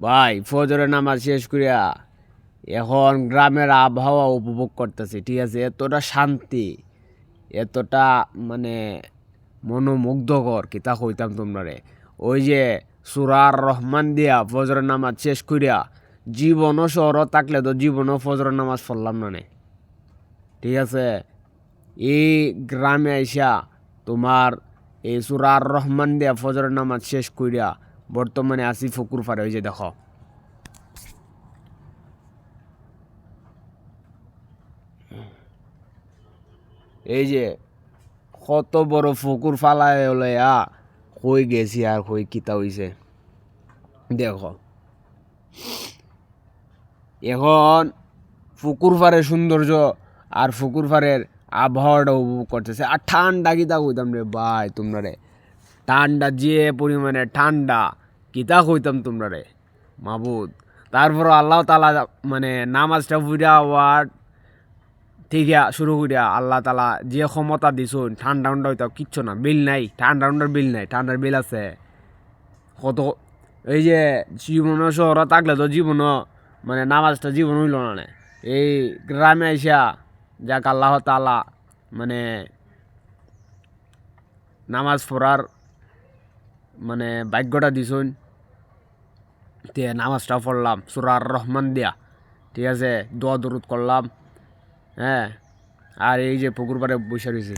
ভাই ফজরের নামাজ শেষ করিয়া এখন গ্রামের আবহাওয়া উপভোগ করতেছি, ঠিক আছে? এতটা শান্তি, এতটা মানে মনোমুগ্ধকর কিতা কইতাম তোমরা। ওই যে সুরার রহমান দিয়া ফজরের নামাজ শেষ করিয়া জীবনও শহর থাকলে তো জীবনও ফজরের নামাজ পড়লাম না নে, ঠিক আছে? এই গ্রামে আইসা তোমার এই সুরার রহমান দিয়া ফজরের নামাজ শেষ করিয়া বর্তমানে আসি ফকুর ফারে। ওই যে দেখো, এই যে কত বড় ফকুর ফালায় লয়া কই গেছি আর কই কিতা হইছে দেখো। এখন পুকুর পাড়ের সৌন্দর্য আর পুকুর পাড়ের আবহাওয়াটা উপভোগ করতেছে। আর ঠান্ডা কিতা কইতাম রে ভাই তোমরা রে, ঠান্ডা যে পরিমাণে ঠান্ডা কিতা কইতাম তোমরা রে মাবুদ। তারপর আল্লাহ তালা মানে নামাজটা ফুরিয়া হওয়ার ঠিক শুরু করিয়া আল্লাহ তালা যে ক্ষমতা দিছুন, ঠান্ডা ঠান্ডা হইতাম কিচ্ছু না, বিল নাই, ঠান্ডার বিল নাই, ঠান্ডার বিল আছে কত। এই যে জীবনও শহরে থাকলে তো জীবনও মানে নামাজটা জীবন হইল না। এই গ্রামে আইসা যাক আল্লাহ তালা মানে নামাজ পড়ার মানে ভাগ্যটা দিছুন, তে নামাজটা পড়লাম সুরার রহমান দিয়া, ঠিক আছে? দোয়া দরুদ করলাম, হ্যাঁ। আর এই যে পুকুর পাড়ে বসে রয়েছি।